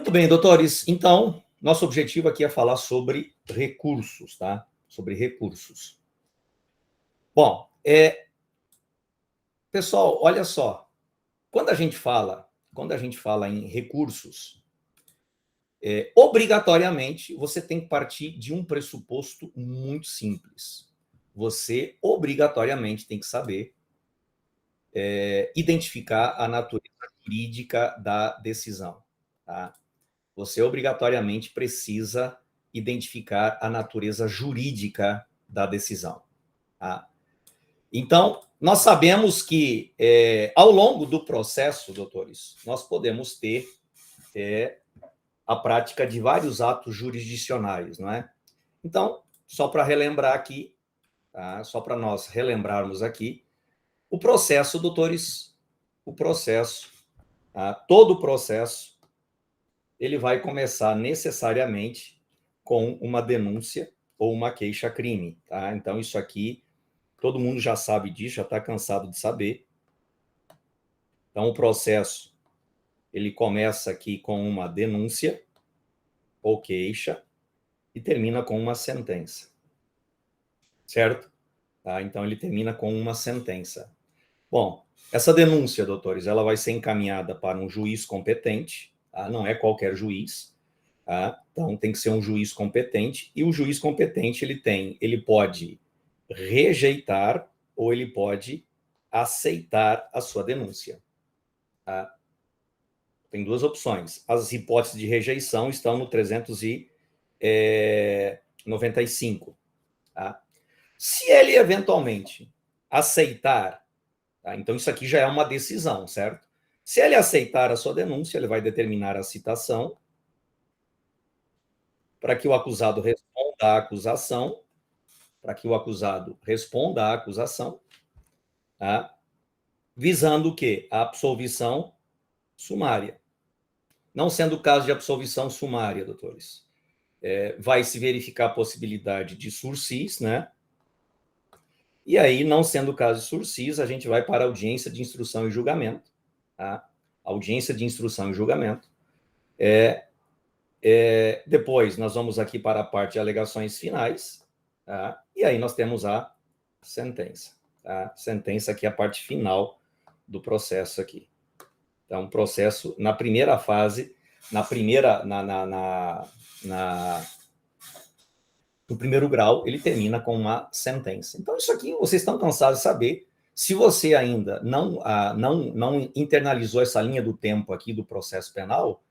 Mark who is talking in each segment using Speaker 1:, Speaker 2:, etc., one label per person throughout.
Speaker 1: Muito bem, doutores. Então, nosso objetivo aqui é falar sobre recursos, tá? Sobre recursos. Bom, pessoal, olha só. Quando a gente fala em recursos, obrigatoriamente você tem que partir de um pressuposto muito simples. Você obrigatoriamente tem que saber identificar a natureza jurídica da decisão, tá? Você obrigatoriamente precisa identificar a natureza jurídica da decisão, tá? Então, nós sabemos que, ao longo do processo, doutores, nós podemos ter a prática de vários atos jurisdicionais, não é? Então, só para relembrar aqui, tá? Só para nós relembrarmos aqui, o processo, doutores, o processo, tá? Todo o processo, ele vai começar necessariamente com uma denúncia ou uma queixa-crime, tá? Então, isso aqui, todo mundo já sabe disso, já está cansado de saber. Então, o processo, ele começa aqui com uma denúncia ou queixa e termina com uma sentença, certo? Tá? Então, ele termina com uma sentença. Bom, essa denúncia, doutores, ela vai ser encaminhada para um juiz competente, tá? Não é qualquer juiz, tá? Então, tem que ser um juiz competente, e o juiz competente, ele pode rejeitar ou ele pode aceitar a sua denúncia, tá? Tem duas opções. As hipóteses de rejeição estão no 395. Tá? Se ele eventualmente aceitar, tá? Então isso aqui já é uma decisão, certo? Se ele aceitar a sua denúncia, ele vai determinar a citação para que o acusado responda à acusação, tá? Visando o quê? A absolvição sumária. Não sendo o caso de absolvição sumária, doutores, vai se verificar a possibilidade de sursis, né? E aí, não sendo o caso de sursis, a gente vai para a audiência de instrução e julgamento, tá? Audiência de instrução e julgamento. Depois, nós vamos aqui para a parte de alegações finais, tá? E aí nós temos a sentença, tá? Sentença aqui é a parte final do processo aqui. Então, o processo, na primeira fase, no primeiro grau, ele termina com uma sentença. Então, isso aqui vocês estão cansados de saber. Se você ainda não internalizou essa linha do tempo aqui do processo penal,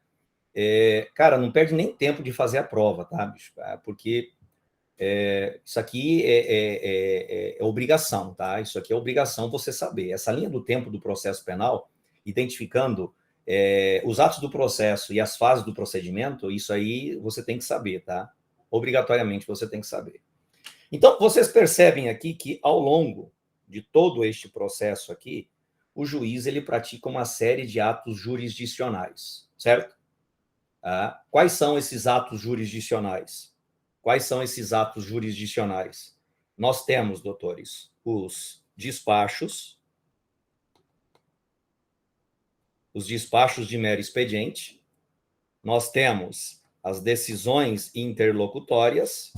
Speaker 1: cara, não perde nem tempo de fazer a prova, tá, bicho? Porque isso aqui é obrigação, tá? Isso aqui é obrigação você saber. Essa linha do tempo do processo penal, identificando os atos do processo e as fases do procedimento, isso aí você tem que saber, tá? Obrigatoriamente você tem que saber. Então, vocês percebem aqui que, ao longo de todo este processo aqui, o juiz ele pratica uma série de atos jurisdicionais, certo? Quais são esses atos jurisdicionais? Nós temos, doutores, os despachos de mero expediente, nós temos as decisões interlocutórias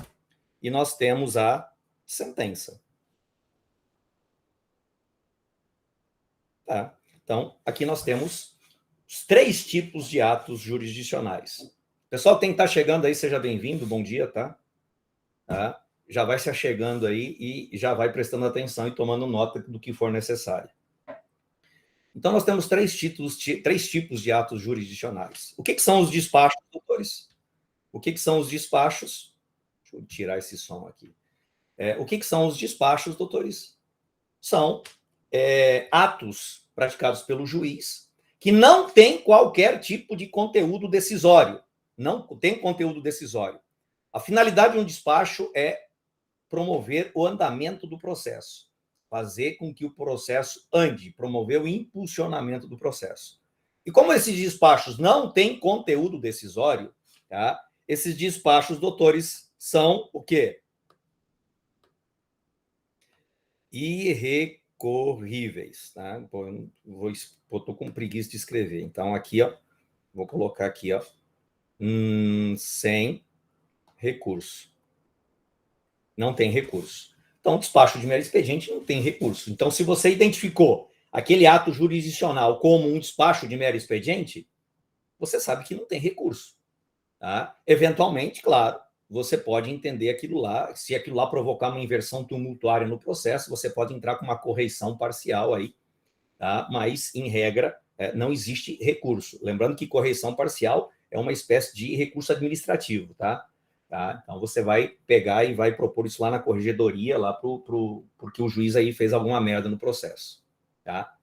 Speaker 1: e nós temos a sentença. Tá? Então, aqui nós temos os 3 tipos de atos jurisdicionais. Pessoal, quem está chegando aí, seja bem-vindo, bom dia, tá? Já vai se achegando aí e já vai prestando atenção e tomando nota do que for necessário. Então, nós temos 3 tipos de atos jurisdicionais. O que são os despachos, doutores? O que são os despachos? Deixa eu tirar esse som aqui. O que são os despachos, doutores? São atos praticados pelo juiz que não tem qualquer tipo de conteúdo decisório. Não tem conteúdo decisório. A finalidade de um despacho é promover o andamento do processo, fazer com que o processo ande, promover o impulsionamento do processo. E como esses despachos não têm conteúdo decisório, tá? Esses despachos, doutores, são o quê? Irrecorríveis, tá? Estou com preguiça de escrever. Então, aqui, ó, vou colocar aqui, ó, Sem recurso. Não tem recurso. Então, despacho de mero expediente não tem recurso. Então, se você identificou aquele ato jurisdicional como um despacho de mero expediente, você sabe que não tem recurso. Tá? Eventualmente, claro, você pode entender aquilo lá, se aquilo lá provocar uma inversão tumultuária no processo, você pode entrar com uma correição parcial aí, tá? Mas, em regra, não existe recurso. Lembrando que correição parcial é uma espécie de recurso administrativo, tá? Então, você vai pegar e vai propor isso lá na corregedoria, lá porque o juiz aí fez alguma merda no processo, tá?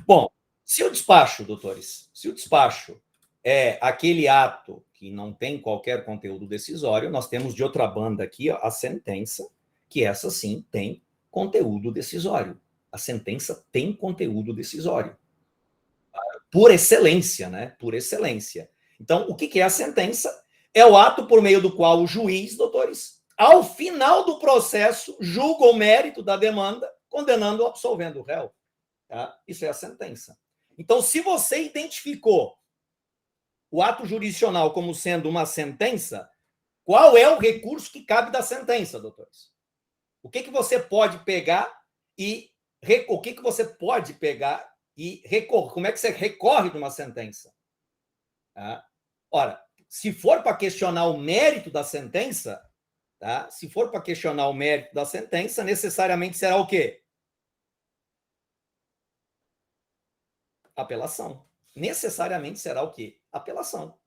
Speaker 1: Bom, se o despacho, doutores, se o despacho é aquele ato que não tem qualquer conteúdo decisório, nós temos de outra banda aqui a sentença, que essa sim tem conteúdo decisório. A sentença tem conteúdo decisório. Por excelência, né? Por excelência. Então, o que é a sentença? É o ato por meio do qual o juiz, doutores, ao final do processo, julga o mérito da demanda, condenando ou absolvendo o réu. Tá? Isso é a sentença. Então, se você identificou o ato jurisdicional como sendo uma sentença, qual é o recurso que cabe da sentença, doutores? O que você pode pegar e o que você pode pegar e recorrer? Como é que você recorre de uma sentença? Tá? Ora, se for para questionar o mérito da sentença, tá? Se for para questionar o mérito da sentença, necessariamente será o quê? Apelação. Necessariamente será o quê? Apelação.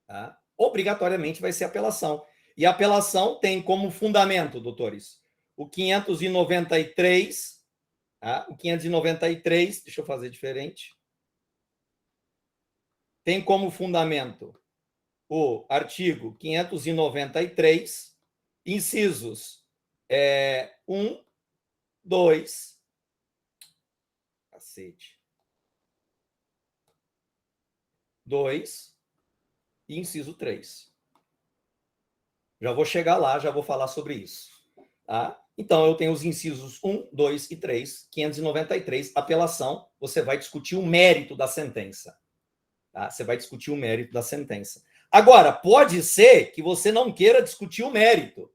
Speaker 1: Tá? Obrigatoriamente vai ser apelação. E a apelação tem como fundamento, doutores, o 593, tá? O 593, deixa eu fazer diferente, tem como fundamento o artigo 593, incisos 1, 2, cacete, 2 e inciso 3. Já vou chegar lá, já vou falar sobre isso. Tá? Então, eu tenho os incisos 1, 2 e 3, 593, apelação, você vai discutir o mérito da sentença. Tá? Você vai discutir o mérito da sentença. Agora, pode ser que você não queira discutir o mérito.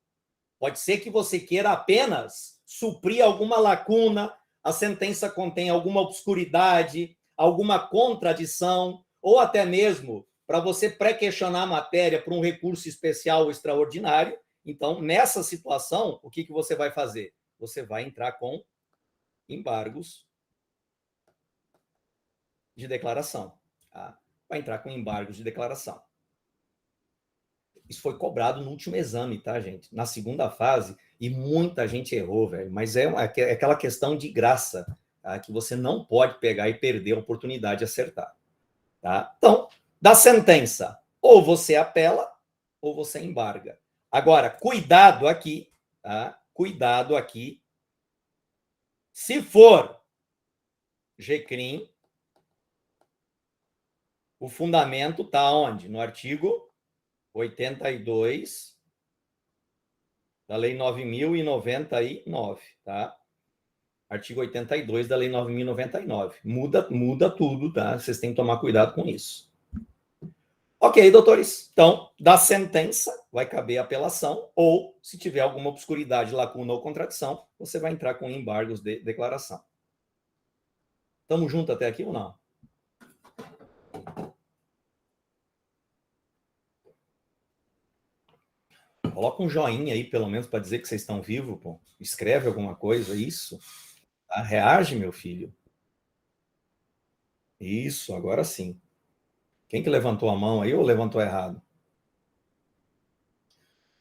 Speaker 1: Pode ser que você queira apenas suprir alguma lacuna, a sentença contém alguma obscuridade, alguma contradição, ou até mesmo para você pré-questionar a matéria por um recurso especial ou extraordinário. Então, nessa situação, o que você vai fazer? Você vai entrar com embargos de declaração. Tá? Vai entrar com embargos de declaração. Isso foi cobrado no último exame, tá, gente? Na segunda fase, e muita gente errou, velho. Mas é aquela questão de graça, tá? Que você não pode pegar e perder a oportunidade de acertar. Tá? Então, da sentença, ou você apela, ou você embarga. Agora, cuidado aqui, tá? Cuidado aqui. Se for GCRIM, o fundamento está onde? No artigo 82 da Lei 9.099, tá? Artigo 82 da Lei 9.099. Muda tudo, tá? Vocês têm que tomar cuidado com isso. Ok, doutores. Então, da sentença vai caber apelação, ou, se tiver alguma obscuridade, lacuna ou contradição, você vai entrar com embargos de declaração. Estamos juntos até aqui ou não? Coloca um joinha aí, pelo menos, para dizer que vocês estão vivos, pô. Escreve alguma coisa, isso. Tá? Reage, meu filho. Isso, agora sim. Quem que levantou a mão aí ou levantou errado?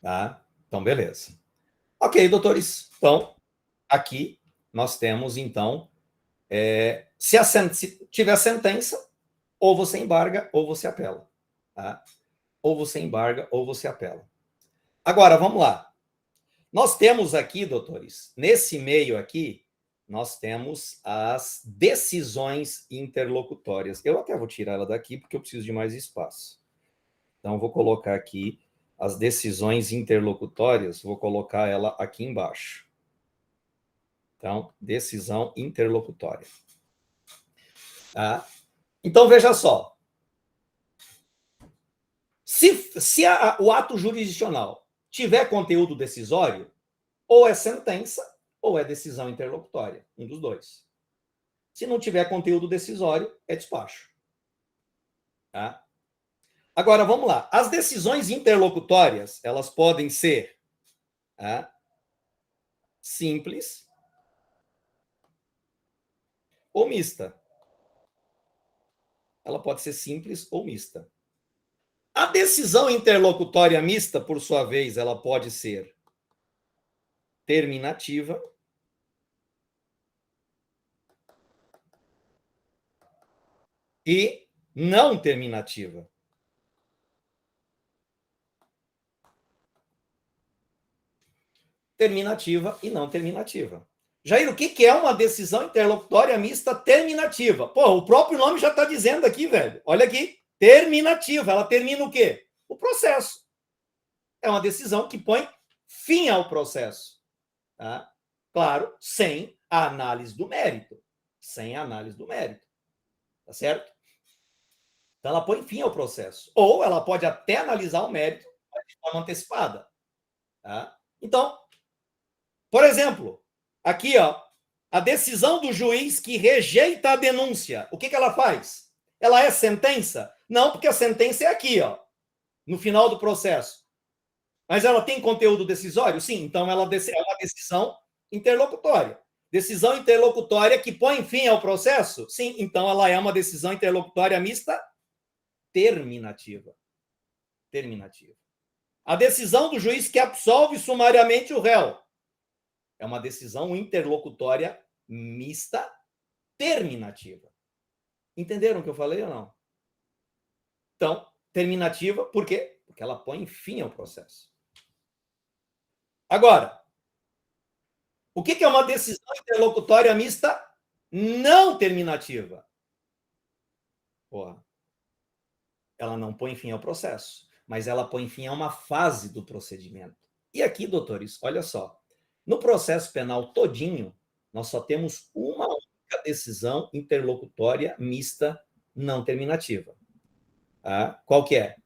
Speaker 1: Tá? Então, beleza. Ok, doutores. Então, aqui nós temos, então, se tiver sentença, ou você embarga, ou você apela. Tá? Ou você embarga, ou você apela. Agora, vamos lá. Nós temos aqui, doutores, nesse meio aqui, nós temos as decisões interlocutórias. Eu até vou tirar ela daqui, porque eu preciso de mais espaço. Então, vou colocar aqui as decisões interlocutórias, vou colocar ela aqui embaixo. Então, decisão interlocutória. Tá? Então, veja só. Se o ato jurisdicional tiver conteúdo decisório, ou é sentença ou é decisão interlocutória, um dos dois. Se não tiver conteúdo decisório, é despacho. Tá? Agora, vamos lá. As decisões interlocutórias, elas podem ser simples ou mista. Ela pode ser simples ou mista. A decisão interlocutória mista, por sua vez, ela pode ser terminativa e não terminativa. Terminativa e não terminativa. Jair, o que é uma decisão interlocutória mista terminativa? Pô, o próprio nome já está dizendo aqui, velho. Olha aqui, terminativa. Ela termina o quê? O processo. É uma decisão que põe fim ao processo. Tá? Claro, sem a análise do mérito. Sem a análise do mérito. Tá certo? Então, ela põe fim ao processo. Ou ela pode até analisar o mérito de forma antecipada. Tá? Então, por exemplo, aqui, ó, a decisão do juiz que rejeita a denúncia, o que ela faz? Ela é sentença? Não, porque a sentença é aqui, ó, no final do processo. Mas ela tem conteúdo decisório? Sim, então ela é uma decisão interlocutória. Decisão interlocutória que põe fim ao processo? Sim, então ela é uma decisão interlocutória mista terminativa. Terminativa. A decisão do juiz que absolve sumariamente o réu é uma decisão interlocutória mista terminativa. Entenderam o que eu falei ou não? Então, terminativa, por quê? Porque ela põe fim ao processo. Agora, o que é uma decisão interlocutória mista não terminativa? Porra, ela não põe fim ao processo, mas ela põe fim a uma fase do procedimento. E aqui, doutores, olha só, no processo penal todinho, nós só temos uma única decisão interlocutória mista não terminativa. Qual que é?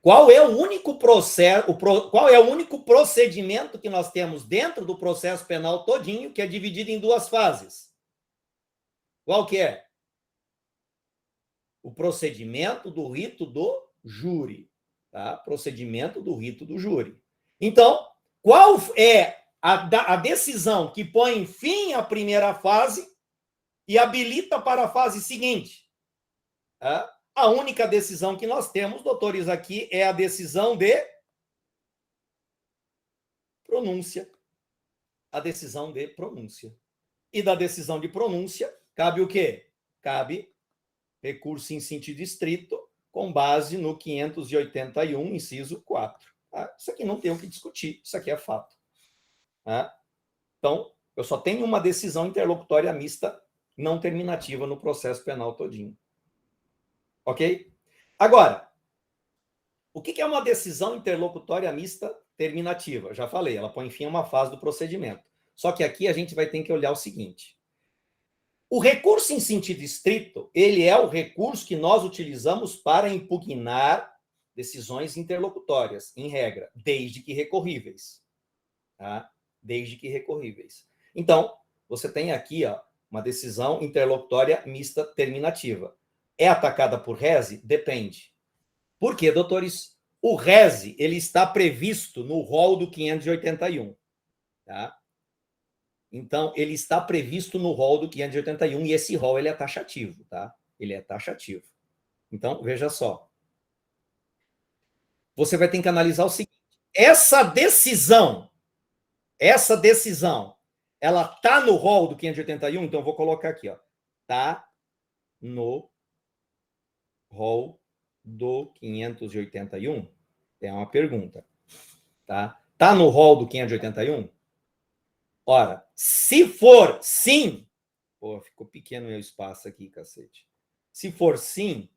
Speaker 1: Qual é o único processo, qual é o único procedimento que nós temos dentro do processo penal todinho que é dividido em duas fases? Qual que é? O procedimento do rito do júri. Tá? Procedimento do rito do júri. Então, qual é a decisão que põe fim à primeira fase e habilita para a fase seguinte? A única decisão que nós temos, doutores, aqui é a decisão de pronúncia. A decisão de pronúncia. E da decisão de pronúncia, cabe o quê? Cabe recurso em sentido estrito, com base no 581, inciso 4. Isso aqui não tem o que discutir, isso aqui é fato. Então, eu só tenho uma decisão interlocutória mista não terminativa no processo penal todinho. Ok? Agora, o que é uma decisão interlocutória mista terminativa? Já falei, ela põe fim a uma fase do procedimento. Só que aqui a gente vai ter que olhar o seguinte. O recurso em sentido estrito, ele é o recurso que nós utilizamos para impugnar decisões interlocutórias, em regra, desde que recorríveis. Tá? Desde que recorríveis. Então, você tem aqui uma decisão interlocutória mista terminativa. É atacada por rese? Depende. Por quê, doutores? O rese, ele está previsto no rol do 581. Tá? Então, ele está previsto no rol do 581 e esse rol ele é taxativo, tá? Ele é taxativo. Então, veja só. Você vai ter que analisar o seguinte. Essa decisão, ela tá no rol do 581? Então, eu vou colocar aqui, ó. Tá no rol do 581? É uma pergunta. Tá no rol do 581? Ora, se for sim, pô, ficou pequeno o meu espaço aqui, cacete. Se for sim,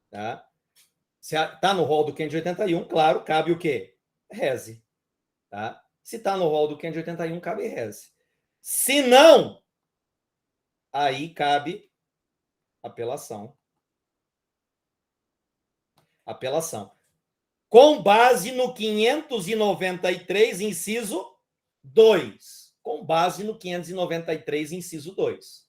Speaker 1: tá? Se tá no rol do 581, claro, cabe o quê? Reze, tá? Se tá no rol do 581, cabe reze. Se não, aí cabe apelação. Apelação. Com base no 593, inciso 2. Com base no 593, inciso 2.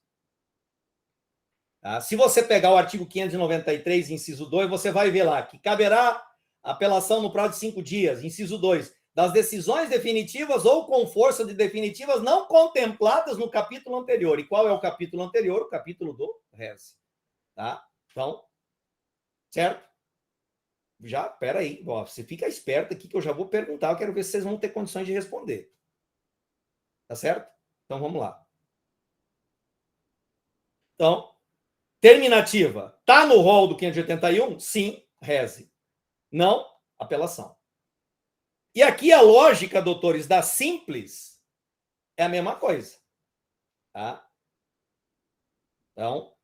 Speaker 1: Tá? Se você pegar o artigo 593, inciso 2, você vai ver lá que caberá apelação no prazo de 5 dias, inciso 2, das decisões definitivas ou com força de definitivas não contempladas no capítulo anterior. E qual é o capítulo anterior? O capítulo do res. Tá? Então, certo? Já, peraí, você fica esperto aqui que eu já vou perguntar, eu quero ver se vocês vão ter condições de responder. Tá certo? Então, vamos lá. Então, terminativa. Tá no rol do 581? Sim, reze. Não, apelação. E aqui a lógica, doutores, da simples é a mesma coisa. Tá? Então,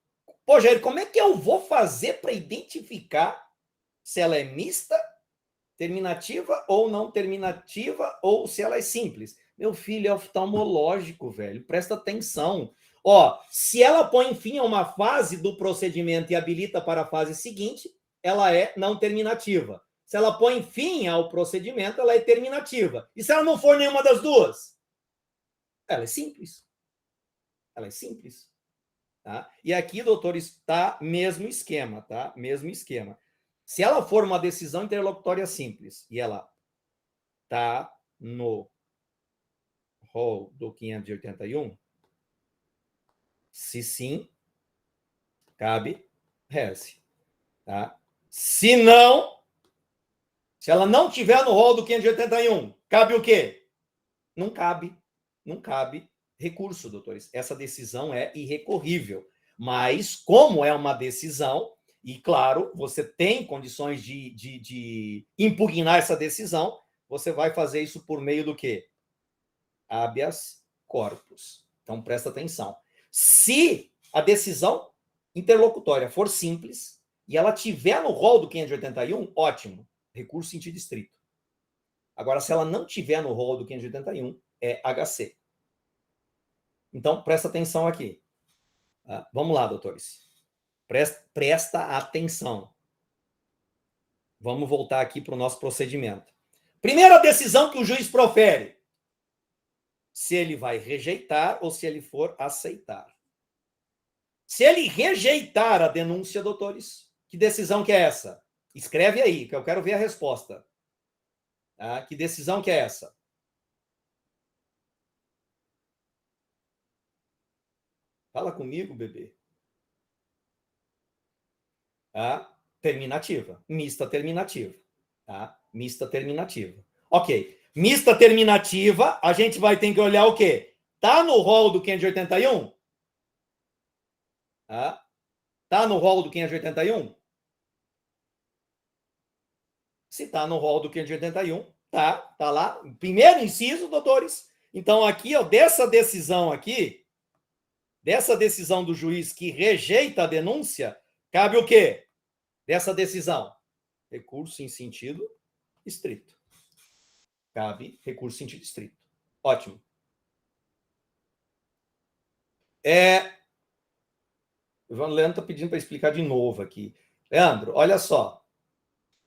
Speaker 1: pô, Jair, como é que eu vou fazer para identificar se ela é mista, terminativa ou não terminativa, ou se ela é simples? Meu filho é oftalmológico, velho. Presta atenção. Ó, se ela põe fim a uma fase do procedimento e habilita para a fase seguinte, ela é não terminativa. Se ela põe fim ao procedimento, ela é terminativa. E se ela não for nenhuma das duas? Ela é simples. Ela é simples. Tá? E aqui, doutor, está mesmo esquema, tá? Mesmo esquema. Se ela for uma decisão interlocutória simples e ela está no rol do 581, se sim, cabe res. Tá? Se não, se ela não tiver no rol do 581, cabe o quê? Não cabe. Não cabe recurso, doutores. Essa decisão é irrecorrível. Mas, como é uma decisão, e claro, você tem condições de impugnar essa decisão, você vai fazer isso por meio do quê? Habeas corpus. Então, presta atenção. Se a decisão interlocutória for simples e ela tiver no rol do 581, ótimo, recurso sentido estrito. Agora, se ela não tiver no rol do 581, é HC. Então, presta atenção aqui. Vamos lá, doutores. Presta atenção. Vamos voltar aqui para o nosso procedimento. Primeira decisão que o juiz profere. Se ele vai rejeitar ou se ele for aceitar. Se ele rejeitar a denúncia, doutores, que decisão que é essa? Escreve aí, que eu quero ver a resposta. Que decisão que é essa? Fala comigo, bebê. Terminativa. Mista terminativa. Tá? Mista terminativa. Ok. Mista terminativa, a gente vai ter que olhar o quê? Tá no rol do 581? Tá no rol do 581? Se tá no rol do 581, tá lá. Primeiro inciso, doutores. Então, aqui, ó, dessa decisão do juiz que rejeita a denúncia, cabe o quê? Dessa decisão? Recurso em sentido estrito. Cabe recurso em sentido estrito. Ótimo. O João Leandro está pedindo para explicar de novo aqui. Leandro, olha só.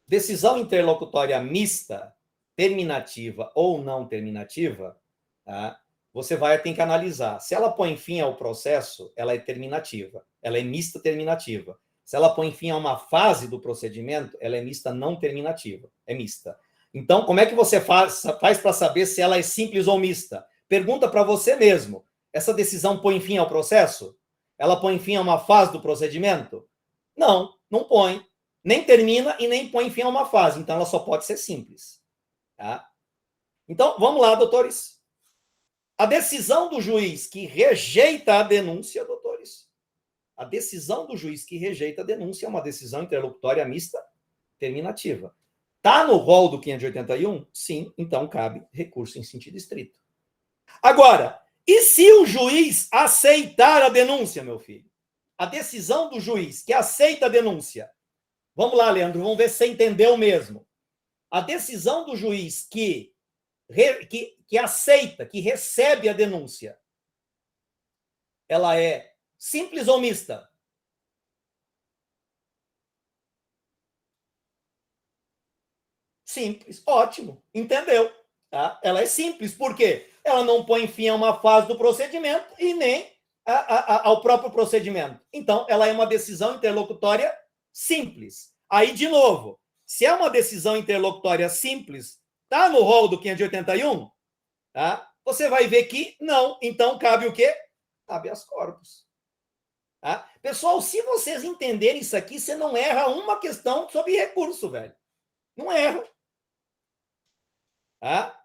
Speaker 1: Decisão interlocutória mista, terminativa ou não terminativa, tá? Você vai ter que analisar. Se ela põe fim ao processo, ela é terminativa. Ela é mista terminativa. Se ela põe fim a uma fase do procedimento, ela é mista não terminativa. É mista. Então, como é que você faz para saber se ela é simples ou mista? Pergunta para você mesmo. Essa decisão põe fim ao processo? Ela põe fim a uma fase do procedimento? Não, não põe. Nem termina e nem põe fim a uma fase. Então, ela só pode ser simples. Tá? Então, vamos lá, doutores. A decisão do juiz que rejeita a denúncia, doutores, a decisão do juiz que rejeita a denúncia é uma decisão interlocutória mista terminativa. Está no rol do 581? Sim, então cabe recurso em sentido estrito. Agora, e se o juiz aceitar a denúncia, meu filho? A decisão do juiz que aceita a denúncia. Vamos lá, Leandro, vamos ver se você entendeu mesmo. A decisão do juiz que aceita, que recebe a denúncia, ela é simples ou mista? Simples. Ótimo. Entendeu? Tá? Ela é simples. Por quê? Ela não põe fim a uma fase do procedimento e nem ao próprio procedimento. Então, ela é uma decisão interlocutória simples. Aí, de novo, se é uma decisão interlocutória simples, tá no rol do 581, tá? Você vai ver que não. Então, cabe o quê? Habeas corpus. Tá? Pessoal, se vocês entenderem isso aqui, você não erra uma questão sobre recurso, velho. Não erra. Tá?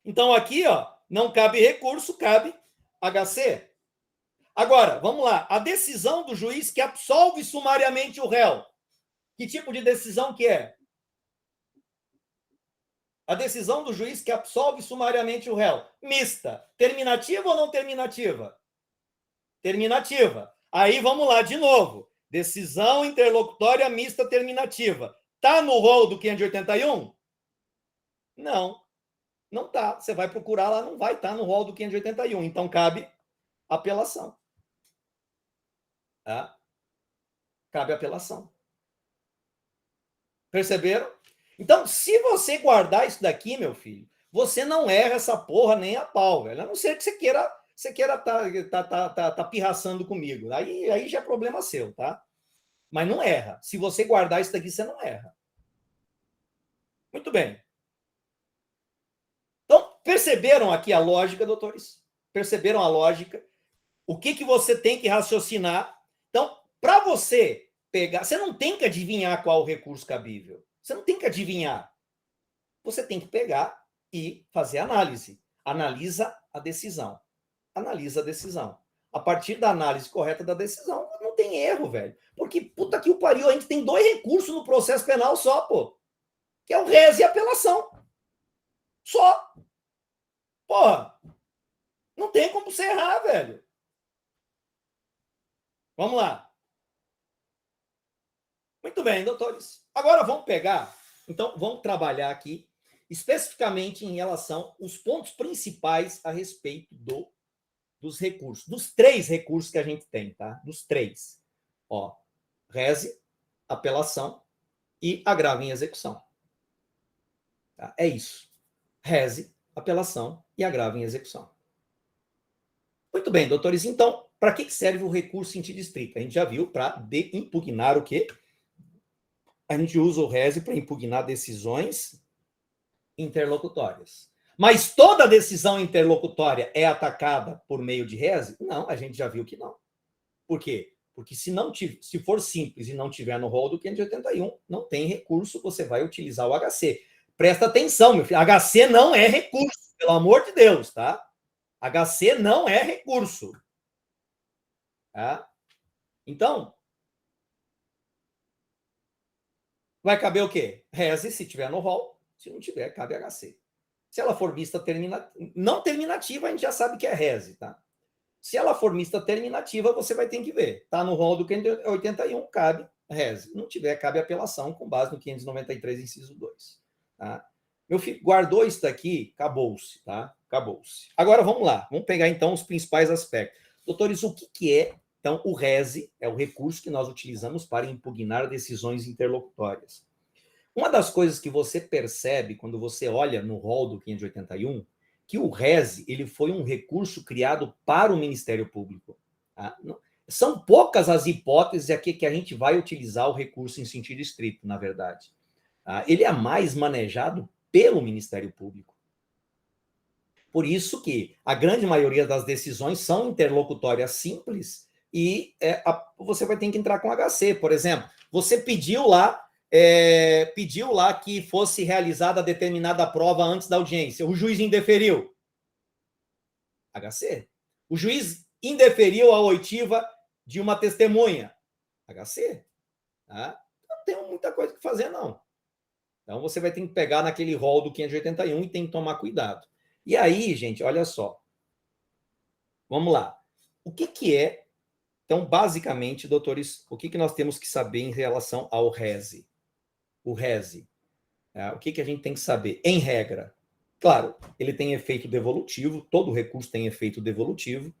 Speaker 1: Então, aqui, ó, não cabe recurso, cabe HC. Agora, vamos lá. A decisão do juiz que absolve sumariamente o réu. Que tipo de decisão que é? A decisão do juiz que absolve sumariamente o réu. Mista. Terminativa ou não terminativa? Terminativa. Aí, vamos lá, de novo. Decisão interlocutória mista terminativa. Tá no rol do 581? Não. Não tá. Você vai procurar lá, não vai estar no rol do 581. Então, cabe apelação. Tá? Cabe apelação. Perceberam? Então, se você guardar isso daqui, meu filho, você não erra essa porra nem a pau, velho. A não ser que você queira tá pirraçando comigo. Aí já é problema seu, tá? Mas não erra. Se você guardar isso daqui, você não erra. Muito bem. Então, perceberam aqui a lógica, doutores? Perceberam a lógica? O que você tem que raciocinar? Então, para você pegar, você não tem que adivinhar qual o recurso cabível. Você não tem que adivinhar. Você tem que pegar e fazer análise. Analisa a decisão. Analisa a decisão. A partir da análise correta da decisão, não tem erro, velho. Porque, puta que o pariu, a gente tem 2 recursos no processo penal só, pô. Que é o res e a apelação. Só. Porra. Não tem como você errar, velho. Vamos lá. Muito bem, doutores. Agora vamos pegar, então vamos trabalhar aqui especificamente em relação aos pontos principais a respeito dos recursos, dos 3 recursos que a gente tem, tá? Dos 3. Ó, rese, apelação e agravo em execução. Tá? É isso. Rese, apelação e agravo em execução. Muito bem, doutores. Então, para que serve o recurso sentido estrito? A gente já viu para impugnar o quê? A gente usa o rese para impugnar decisões interlocutórias. Mas toda decisão interlocutória é atacada por meio de rese? Não, a gente já viu que não. Por quê? Porque se for simples e não tiver no rol do 581, não tem recurso, você vai utilizar o HC. Presta atenção, meu filho. HC não é recurso, pelo amor de Deus, tá? HC não é recurso. Tá? Então, vai caber o quê? Rese, se tiver no rol. Se não tiver, cabe HC. Se ela for mista não terminativa, a gente já sabe que é rese, tá? Se ela for mista terminativa, você vai ter que ver. Tá no rol do 581, cabe rese. Não tiver, cabe apelação com base no 593, inciso 2. Tá? Meu filho, guardou isso daqui, acabou-se, tá? Acabou-se. Agora, vamos lá. Vamos pegar, então, os principais aspectos. Doutores, o que é, então, o rese? É o recurso que nós utilizamos para impugnar decisões interlocutórias. Uma das coisas que você percebe quando você olha no rol do 581, que o rese ele foi um recurso criado para o Ministério Público. Tá? São poucas as hipóteses aqui que a gente vai utilizar o recurso em sentido estrito, na verdade. Tá? Ele é mais manejado pelo Ministério Público. Por isso que a grande maioria das decisões são interlocutórias simples e você vai ter que entrar com HC. Por exemplo, você pediu lá que fosse realizada determinada prova antes da audiência. O juiz indeferiu. HC. O juiz indeferiu a oitiva de uma testemunha. HC. Tá? Não tem muita coisa que fazer, não. Então, você vai ter que pegar naquele rol do 581 e tem que tomar cuidado. E aí, gente, olha só. Vamos lá. O que é, então, basicamente, doutores, o que nós temos que saber em relação ao rese? O rese. O que a gente tem que saber? Em regra, claro, ele tem efeito devolutivo, todo recurso tem efeito devolutivo,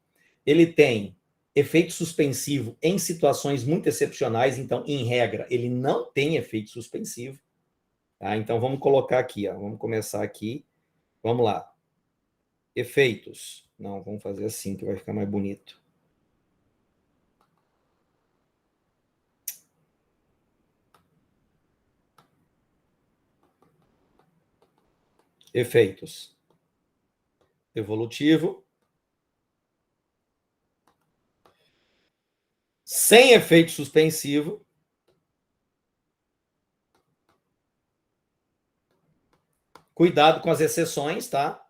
Speaker 1: ele tem efeito suspensivo em situações muito excepcionais, então, em regra, ele não tem efeito suspensivo. Tá? Então, vamos colocar aqui, ó. Vamos começar aqui. Vamos lá. Efeitos. Não, vamos fazer assim, que vai ficar mais bonito. Efeitos. Evolutivo. Sem efeito suspensivo. Cuidado com as exceções, tá?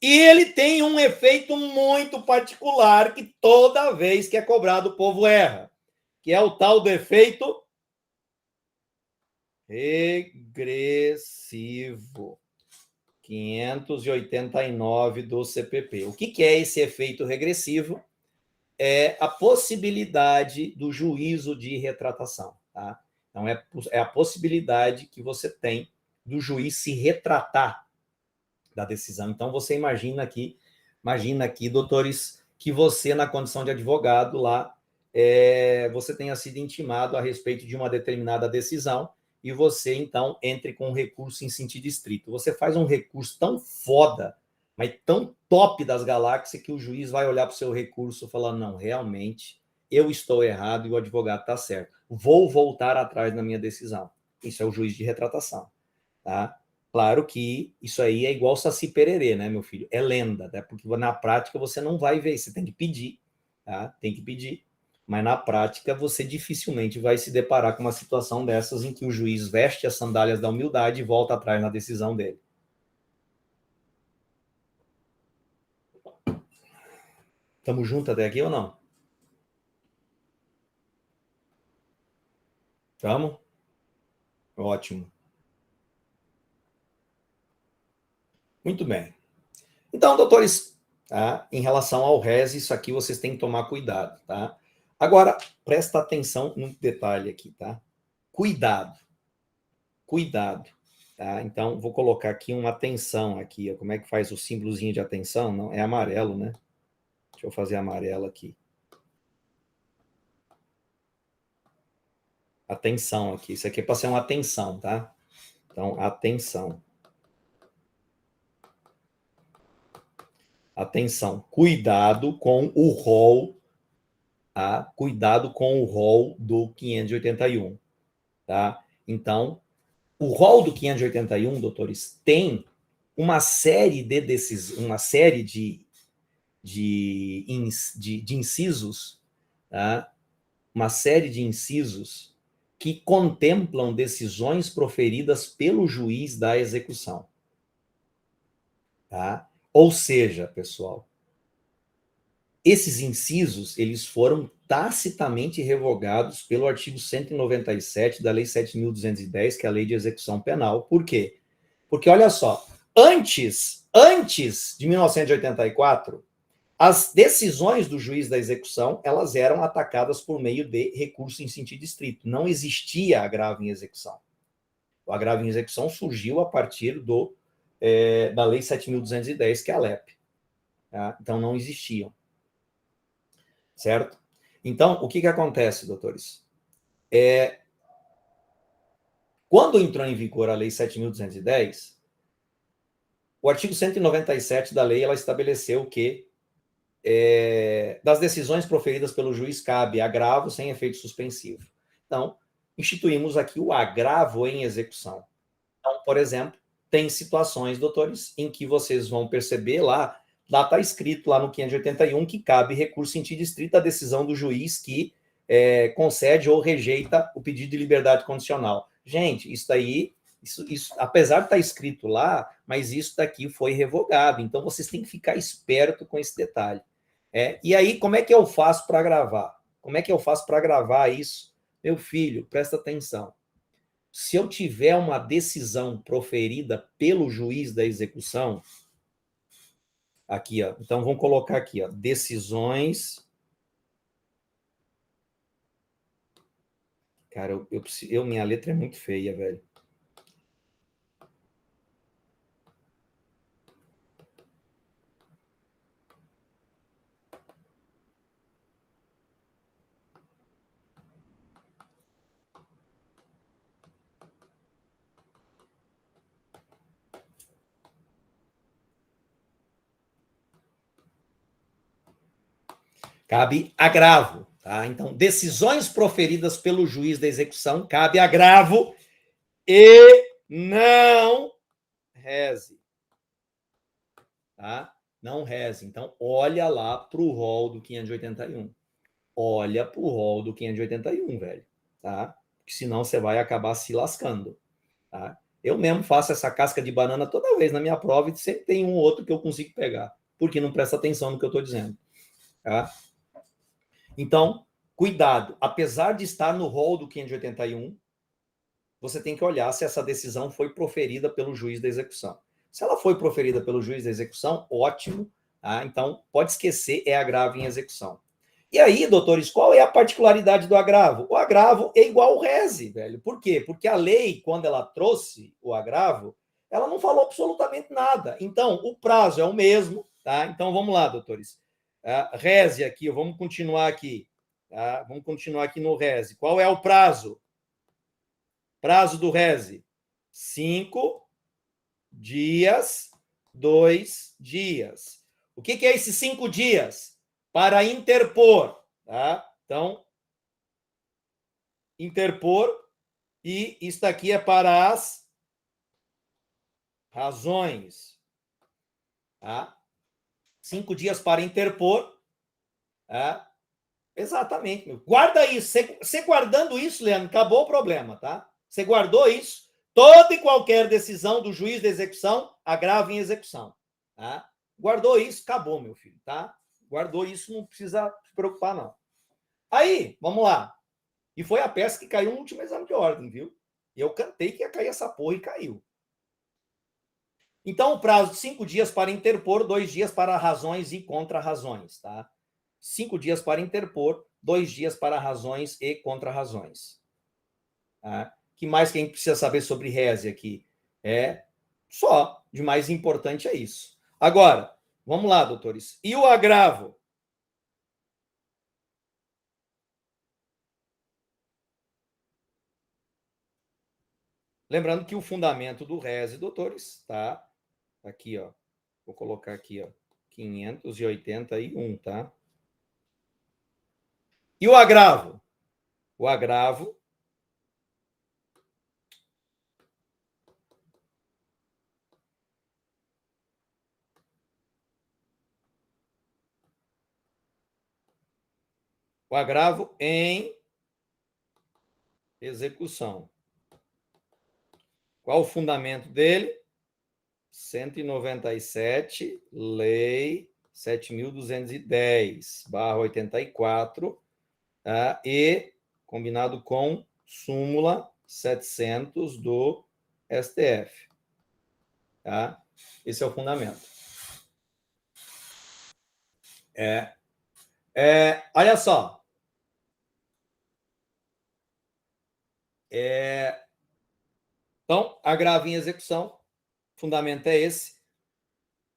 Speaker 1: E ele tem um efeito muito particular que toda vez que é cobrado o povo erra, que é o tal do efeito regressivo. 589 do CPP. O que é esse efeito regressivo? É a possibilidade do juízo de retratação. Tá? Então, é a possibilidade que você tem do juiz se retratar da decisão. Então, você imagina aqui, doutores, que você, na condição de advogado lá, você tenha sido intimado a respeito de uma determinada decisão e você, então, entre com um recurso em sentido estrito. Você faz um recurso tão foda, mas tão top das galáxias, que o juiz vai olhar para o seu recurso e falar, não, realmente, eu estou errado e o advogado está certo. Vou voltar atrás na minha decisão. Isso é o juiz de retratação. Tá? Claro que isso aí é igual Saci Pererê, né, meu filho? É lenda, né? Porque na prática você não vai ver, você tem que pedir, tá? Tem que pedir. Mas na prática você dificilmente vai se deparar com uma situação dessas em que o juiz veste as sandálias da humildade e volta atrás na decisão dele. Estamos juntos até aqui ou não? Estamos? Ótimo. Muito bem. Então, doutores, tá? Em relação ao RES, isso aqui vocês têm que tomar cuidado, tá? Agora, presta atenção no detalhe aqui, tá? Cuidado, cuidado, tá? Então, vou colocar aqui uma atenção aqui, ó. Como é que faz o símbolozinho de atenção? Não, é amarelo, né? Deixa eu fazer amarelo aqui. Atenção aqui. Isso aqui é para ser uma atenção, tá? Então, atenção. Atenção. Cuidado com o rol, tá? Cuidado com o rol do 581, tá? Então, o rol do 581, doutores, tem uma série de uma série de incisos, tá? Uma série de incisos que contemplam decisões proferidas pelo juiz da execução. Tá? Ou seja, pessoal, esses incisos eles foram tacitamente revogados pelo artigo 197 da Lei 7.210, que é a Lei de Execução Penal. Por quê? Porque, olha só, antes de 1984, as decisões do juiz da execução, elas eram atacadas por meio de recurso em sentido estrito. Não existia agravo em execução. O agravo em execução surgiu a partir da Lei 7.210, que é a LEP. Tá? Então, não existiam. Certo? Então, o que acontece, doutores? Quando entrou em vigor a Lei 7.210, o artigo 197 da lei ela estabeleceu que das decisões proferidas pelo juiz cabe agravo sem efeito suspensivo. Então, instituímos aqui o agravo em execução. Então, por exemplo, tem situações, doutores, em que vocês vão perceber lá está escrito lá no 581 que cabe recurso em sentido estrito à decisão do juiz que concede ou rejeita o pedido de liberdade condicional. Gente, isso daí, isso, apesar de estar escrito lá, mas isso daqui foi revogado. Então, vocês têm que ficar esperto com esse detalhe. E aí, como é que eu faço para gravar? Como é que eu faço para gravar isso? Meu filho, presta atenção. Se eu tiver uma decisão proferida pelo juiz da execução, aqui, ó, então vamos colocar aqui, ó, decisões. Cara, minha letra é muito feia, velho. Cabe agravo, tá? Então, decisões proferidas pelo juiz da execução, cabe agravo e não reze, tá? Não reze. Então, olha lá para o rol do 581. Olha para o rol do 581, velho, tá? Porque senão você vai acabar se lascando, tá? Eu mesmo faço essa casca de banana toda vez na minha prova e sempre tem um ou outro que eu consigo pegar, porque não presta atenção no que eu estou dizendo, tá? Então, cuidado. Apesar de estar no rol do 581, você tem que olhar se essa decisão foi proferida pelo juiz da execução. Se ela foi proferida pelo juiz da execução, ótimo. Tá? Então, pode esquecer, é agravo em execução. E aí, doutores, qual é a particularidade do agravo? O agravo é igual ao reze, velho. Por quê? Porque a lei, quando ela trouxe o agravo, ela não falou absolutamente nada. Então, o prazo é o mesmo, tá? Então, vamos lá, doutores. Reze aqui, vamos continuar aqui. Tá? Vamos continuar aqui no reze. Qual é o prazo? Prazo do reze: 5 dias, 2 dias. O que é esses 5 dias? Para interpor, tá? Então, interpor, e isso daqui é para as razões, tá? 5 dias para interpor, tá? Exatamente. Guarda isso. Você guardando isso, Leandro, acabou o problema, tá? Você guardou isso, toda e qualquer decisão do juiz de execução, agravo em execução, tá? Guardou isso, acabou, meu filho, tá? Guardou isso, não precisa se preocupar, não. Aí, vamos lá. E foi a peça que caiu no último exame de ordem, viu? Eu cantei que ia cair essa porra e caiu. Então, o prazo de 5 dias para interpor, 2 dias para razões e contra-razões, tá? 5 dias para interpor, 2 dias para razões e contra-razões. Tá? Que mais que a gente precisa saber sobre reze aqui? É só, de mais importante é isso. Agora, vamos lá, doutores. E o agravo? Lembrando que o fundamento do reze, doutores, tá aqui, ó. Vou colocar aqui, ó, 581, tá? E o agravo? O agravo em execução. Qual o fundamento dele? 197, lei 7.210/84, tá? E combinado com súmula 700 do STF. Tá? Esse é o fundamento. Olha só. Então, agravo em execução, fundamento é esse.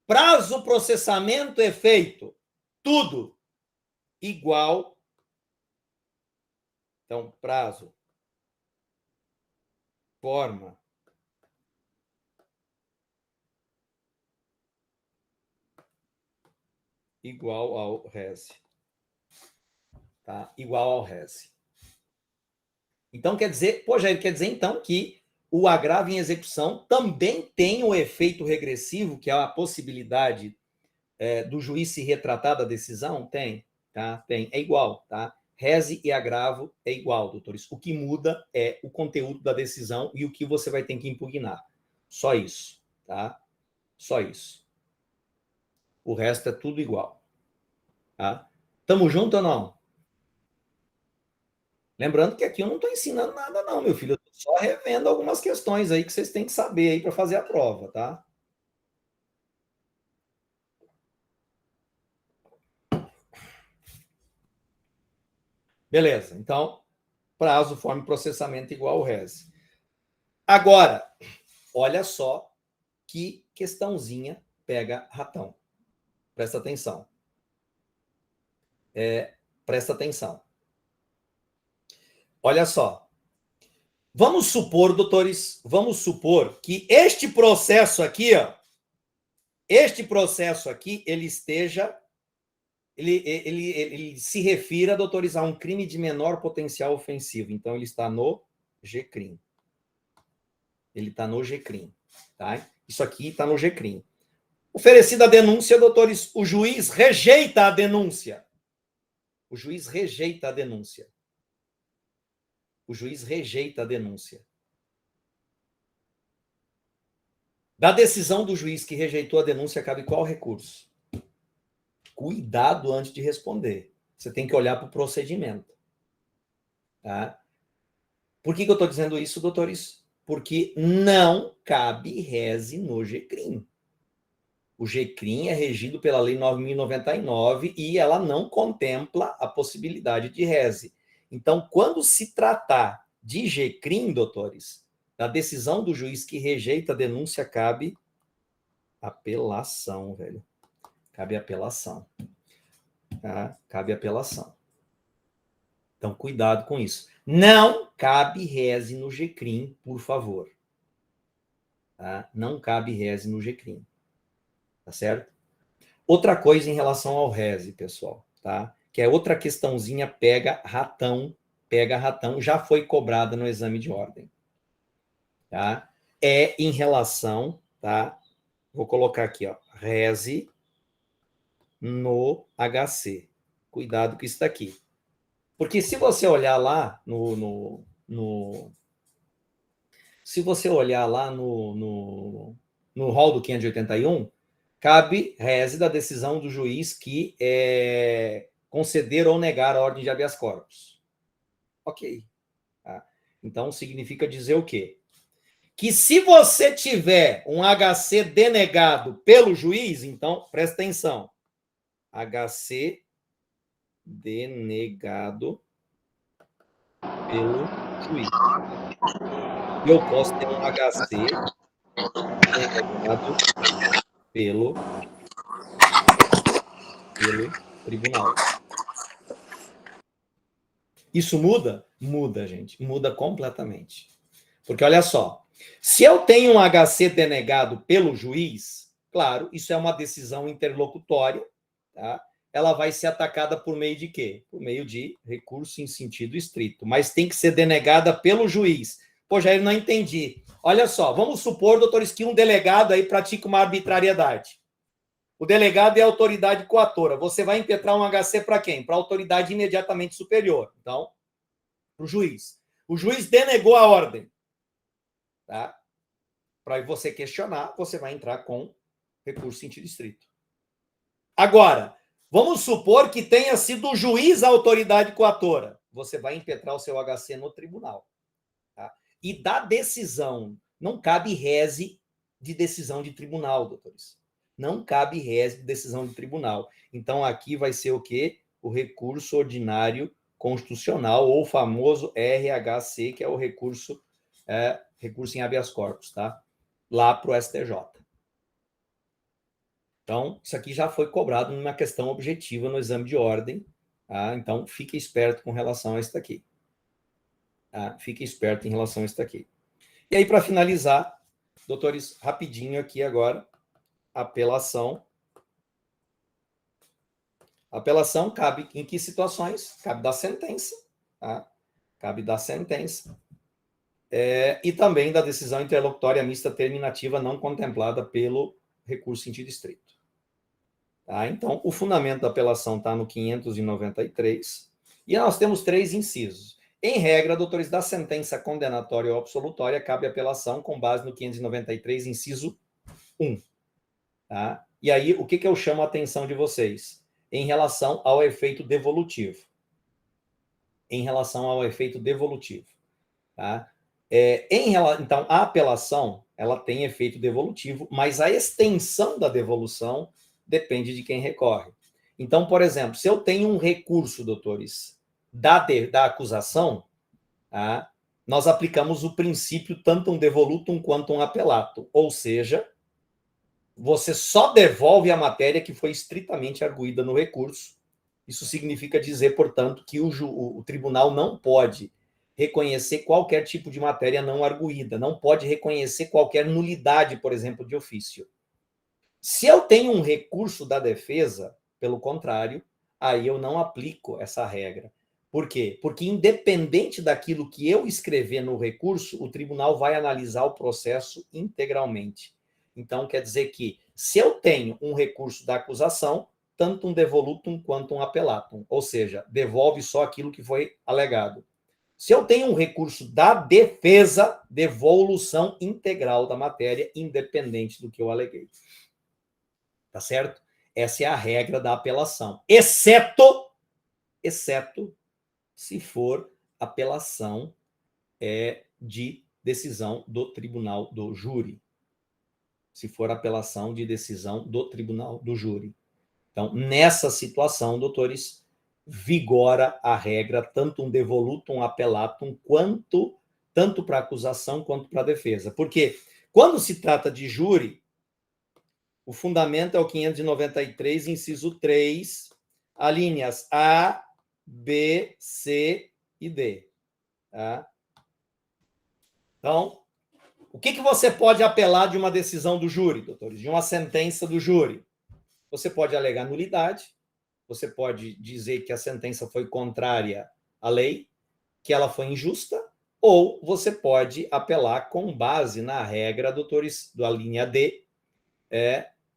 Speaker 1: Prazo, processamento, efeito, tudo igual. Então, prazo, forma, igual ao reze. Tá? Igual ao reze. Então, quer dizer, Jair, quer dizer então que o agravo em execução também tem o efeito regressivo, que é a possibilidade do juiz se retratar da decisão? Tem, tá? Tem, é igual, tá? Reze e agravo é igual, doutores. O que muda é o conteúdo da decisão e o que você vai ter que impugnar. Só isso, tá? Só isso. O resto é tudo igual, tá? Tamo junto ou não? Lembrando que aqui eu não estou ensinando nada, não, meu filho. Eu estou só revendo algumas questões aí que vocês têm que saber aí para fazer a prova, tá? Beleza. Então, prazo, forma e processamento igual ao RES. Agora, olha só que questãozinha pega ratão. Presta atenção. Presta atenção. Olha só. Vamos supor, doutores, vamos supor que este processo aqui, ó, ele esteja ele se refira, doutores, a um crime de menor potencial ofensivo. Então, ele está no GCRIM. Ele está no GCRIM. Tá? Isso aqui está no GCRIM. Oferecida a denúncia, doutores, o juiz rejeita a denúncia. O juiz rejeita a denúncia. O juiz rejeita a denúncia. Da decisão do juiz que rejeitou a denúncia, cabe qual recurso? Cuidado antes de responder. Você tem que olhar para o procedimento. Tá? Por que eu estou dizendo isso, doutores? Porque não cabe reze no GCRIM. O GCRIM é regido pela Lei 9.099 e ela não contempla a possibilidade de reze. Então, quando se tratar de GCRIM, doutores, da decisão do juiz que rejeita a denúncia, cabe apelação, velho. Cabe apelação. Tá? Cabe apelação. Então, cuidado com isso. Não cabe reze no GCRIM, por favor. Tá? Não cabe reze no GCRIM. Tá certo? Outra coisa em relação ao reze, pessoal, tá? Que é outra questãozinha pega ratão, já foi cobrada no exame de ordem. Tá? É em relação, tá? Vou colocar aqui, ó, reze no HC. Cuidado com isso daqui. Porque se você olhar lá se você olhar lá no rol do 581, cabe reze da decisão do juiz que conceder ou negar a ordem de habeas corpus. Ok. Tá? Então, significa dizer o quê? Que se você tiver um HC denegado pelo juiz, então, presta atenção, HC denegado pelo juiz. Eu posso ter um HC denegado pelo tribunal. Isso muda? Muda, gente. Muda completamente. Porque, olha só, se eu tenho um HC denegado pelo juiz, claro, isso é uma decisão interlocutória, tá? Ela vai ser atacada por meio de quê? Por meio de recurso em sentido estrito. Mas tem que ser denegada pelo juiz. Pô, Jair, não entendi. Olha só, vamos supor, doutores, que um delegado aí pratica uma arbitrariedade. O delegado é a autoridade coatora. Você vai impetrar um HC para quem? Para a autoridade imediatamente superior. Então, para o juiz. O juiz denegou a ordem. Tá? Para você questionar, você vai entrar com recurso em sentido estrito. Agora, vamos supor que tenha sido o juiz a autoridade coatora. Você vai impetrar o seu HC no tribunal. Tá? E da decisão, não cabe reze de decisão de tribunal, doutores. Não cabe reze de decisão de tribunal. Então, aqui vai ser o quê? O recurso ordinário constitucional, ou o famoso RHC, que é o recurso em habeas corpus, tá? Lá para o STJ. Então, isso aqui já foi cobrado numa questão objetiva no exame de ordem, tá? Então, fique esperto com relação a isso daqui. Tá? Fique esperto em relação a isso daqui. E aí, para finalizar, doutores, rapidinho aqui agora, apelação. Apelação cabe em que situações? Cabe da sentença, tá? Cabe da sentença. E também da decisão interlocutória mista terminativa não contemplada pelo recurso em sentido estrito. Tá? Então, o fundamento da apelação está no 593, e nós temos 3 incisos. Em regra, doutores, da sentença condenatória ou absolutória, cabe apelação com base no 593, inciso 1. Tá? E aí, o que eu chamo a atenção de vocês? Em relação ao efeito devolutivo. Em relação ao efeito devolutivo. Tá? Então, a apelação, ela tem efeito devolutivo, mas a extensão da devolução depende de quem recorre. Então, por exemplo, se eu tenho um recurso, doutores, da acusação, tá? Nós aplicamos o princípio tantum devolutum quantum appellatum, ou seja, você só devolve a matéria que foi estritamente arguída no recurso. Isso significa dizer, portanto, que o tribunal não pode reconhecer qualquer tipo de matéria não arguída, não pode reconhecer qualquer nulidade, por exemplo, de ofício. Se eu tenho um recurso da defesa, pelo contrário, aí eu não aplico essa regra. Por quê? Porque independente daquilo que eu escrever no recurso, o tribunal vai analisar o processo integralmente. Então, quer dizer que, se eu tenho um recurso da acusação, tanto um devolutum quanto um apelatum, ou seja, devolve só aquilo que foi alegado. Se eu tenho um recurso da defesa, devolução integral da matéria, independente do que eu aleguei. Tá certo? Essa é a regra da apelação, exceto se for apelação de decisão do tribunal do júri. Se for apelação de decisão do tribunal do júri. Então, nessa situação, doutores, vigora a regra, tanto um devolutum, um apelatum, tanto para acusação quanto para defesa. Porque quando se trata de júri, o fundamento é o 593, inciso 3, alíneas A, B, C e D. Tá? Então, o que você pode apelar de uma decisão do júri, doutores? De uma sentença do júri? Você pode alegar nulidade, você pode dizer que a sentença foi contrária à lei, que ela foi injusta, ou você pode apelar com base na regra, doutores, da linha D,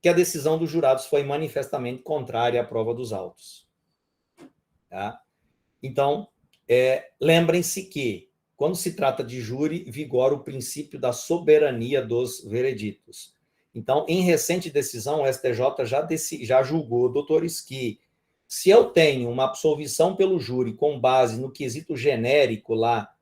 Speaker 1: que a decisão dos jurados foi manifestamente contrária à prova dos autos. Tá? Então, lembrem-se que, quando se trata de júri, vigora o princípio da soberania dos vereditos. Então, em recente decisão, o STJ já julgou, doutores, que se eu tenho uma absolvição pelo júri com base no quesito genérico lá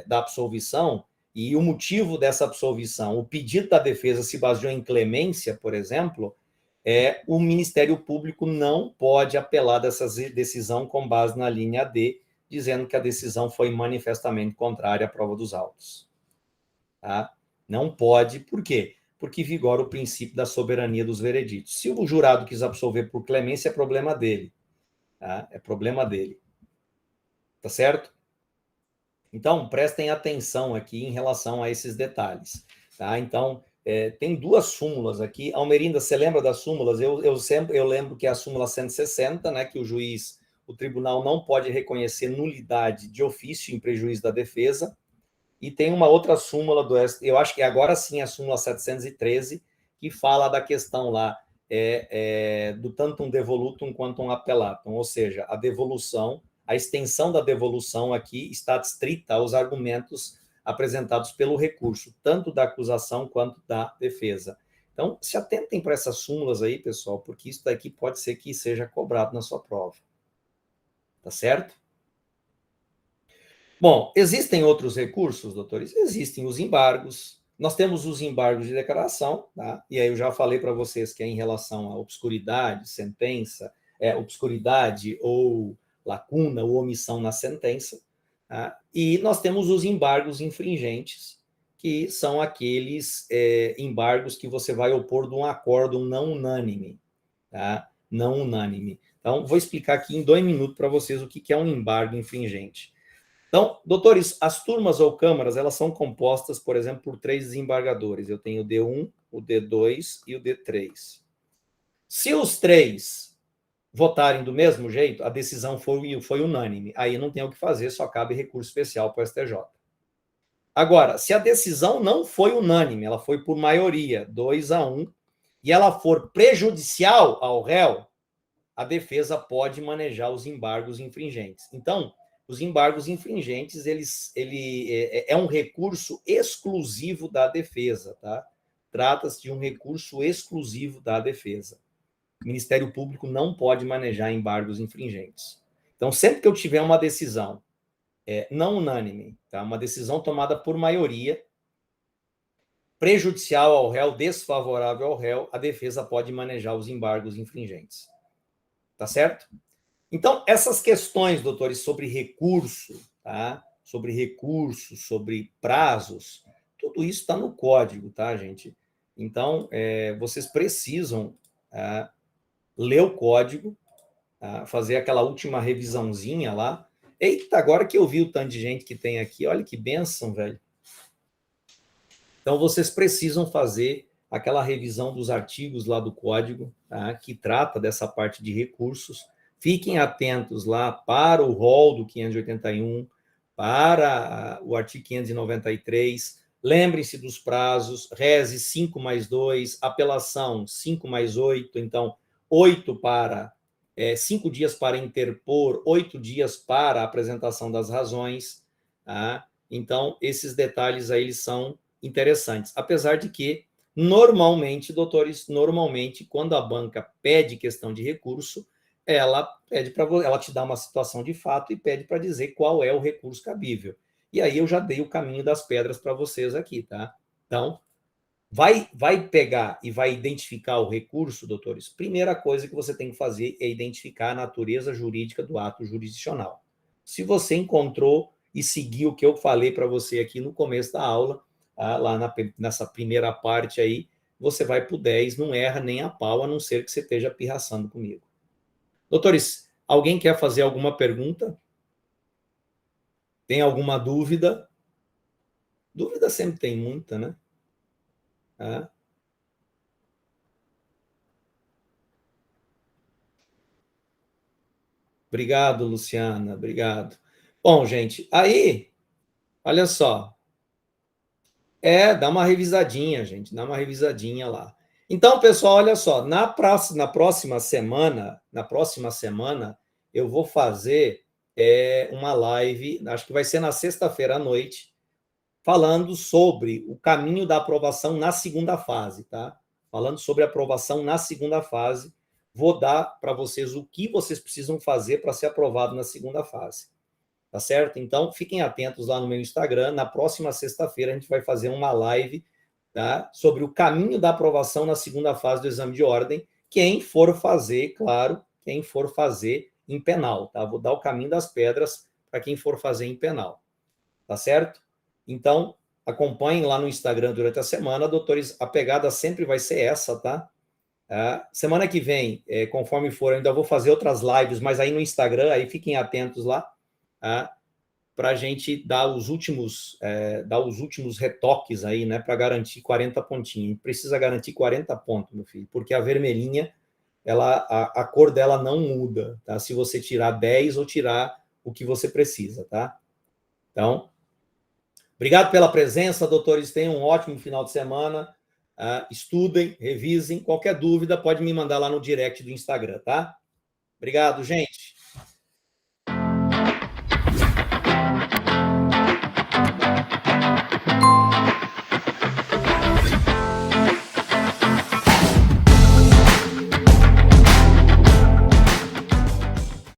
Speaker 1: da absolvição, e o motivo dessa absolvição, o pedido da defesa se baseou em clemência, por exemplo, o Ministério Público não pode apelar dessa decisão com base na linha D, dizendo que a decisão foi manifestamente contrária à prova dos autos. Tá? Não pode, por quê? Porque vigora o princípio da soberania dos vereditos. Se o jurado quis absolver por clemência, é problema dele. Tá? É problema dele. Tá certo? Então, prestem atenção aqui em relação a esses detalhes. Tá? Então, tem duas súmulas aqui. Almerinda, você lembra das súmulas? Eu lembro que é a súmula 160, né, que o tribunal não pode reconhecer nulidade de ofício em prejuízo da defesa. E tem uma outra súmula eu acho que agora sim é a súmula 713, que fala da questão lá do tanto um devolutum quanto um apelatum, ou seja, a devolução, a extensão da devolução aqui está adstrita aos argumentos apresentados pelo recurso, tanto da acusação quanto da defesa. Então, se atentem para essas súmulas aí, pessoal, porque isso daqui pode ser que seja cobrado na sua prova. Tá certo? Bom, existem outros recursos, doutores? Existem os embargos. Nós temos os embargos de declaração, tá? E aí eu já falei para vocês que é em relação à obscuridade, sentença, obscuridade ou lacuna ou omissão na sentença. Tá? E nós temos os embargos infringentes, que são aqueles embargos que você vai opor de um acordo não unânime. Tá? Não unânime. Então, vou explicar aqui em 2 minutos para vocês o que é um embargo infringente. Então, doutores, as turmas ou câmaras, elas são compostas, por exemplo, por 3 desembargadores. Eu tenho o D1, o D2 e o D3. Se os 3 votarem do mesmo jeito, a decisão foi unânime. Aí não tem o que fazer, só cabe recurso especial para o STJ. Agora, se a decisão não foi unânime, ela foi por maioria, 2-1, e ela for prejudicial ao réu, a defesa pode manejar os embargos infringentes. Então, os embargos infringentes, ele é um recurso exclusivo da defesa, tá? Trata-se de um recurso exclusivo da defesa. O Ministério Público não pode manejar embargos infringentes. Então, sempre que eu tiver uma decisão não unânime, tá? Uma decisão tomada por maioria, prejudicial ao réu, desfavorável ao réu, a defesa pode manejar os embargos infringentes. Tá certo? Então, essas questões, doutores, sobre recurso, tá? Sobre recursos, sobre prazos, tudo isso está no código, tá, gente? Então, vocês precisam ler o código, fazer aquela última revisãozinha lá. Eita, agora que eu vi o tanto de gente que tem aqui, olha que bênção, velho. Então, vocês precisam fazer aquela revisão dos artigos lá do código, tá? Que trata dessa parte de recursos. Fiquem atentos lá para o rol do 581, para o artigo 593. Lembrem-se dos prazos, reze 5+2, apelação 5+8, então 8 para 5 dias para interpor, 8 dias para a apresentação das razões. Tá? Então, esses detalhes aí eles são interessantes. Apesar de que, normalmente, doutores, quando a banca pede questão de recurso, ela pede para ela te dá uma situação de fato e pede para dizer qual é o recurso cabível. E aí eu já dei o caminho das pedras para vocês aqui, tá? Então, vai pegar e vai identificar o recurso, doutores? Primeira coisa que você tem que fazer é identificar a natureza jurídica do ato jurisdicional. Se você encontrou e seguiu o que eu falei para você aqui no começo da aula, lá nessa primeira parte aí, você vai para o 10, não erra nem a pau, a não ser que você esteja pirraçando comigo. Doutores, alguém quer fazer alguma pergunta? Tem alguma dúvida? Dúvida sempre tem muita, né? Obrigado, Luciana, obrigado. Bom, gente, aí, olha só. Dá uma revisadinha, gente, dá uma revisadinha lá. Então, pessoal, olha só, na próxima semana, eu vou fazer uma live, acho que vai ser na sexta-feira à noite, falando sobre o caminho da aprovação na segunda fase, tá? Falando sobre a aprovação na segunda fase, vou dar para vocês o que vocês precisam fazer para ser aprovado na segunda fase. Tá certo? Então, fiquem atentos lá no meu Instagram. Na próxima sexta-feira, a gente vai fazer uma live, tá? Sobre o caminho da aprovação na segunda fase do exame de ordem. Quem for fazer, claro, quem for fazer em penal, tá? Vou dar o caminho das pedras para quem for fazer em penal. Tá certo? Então, acompanhem lá no Instagram durante a semana, doutores. A pegada sempre vai ser essa, tá? Semana que vem, conforme for, eu ainda vou fazer outras lives, mas aí no Instagram, aí fiquem atentos lá. Para a gente dar os últimos retoques aí, né, para garantir 40 pontinhos. A gente precisa garantir 40 pontos, meu filho, porque a vermelhinha, a cor dela não muda, tá? Se você tirar 10 ou tirar o que você precisa, tá? Então, obrigado pela presença, doutores. Tenham um ótimo final de semana. Estudem, revisem. Qualquer dúvida, pode me mandar lá no direct do Instagram, tá? Obrigado, gente.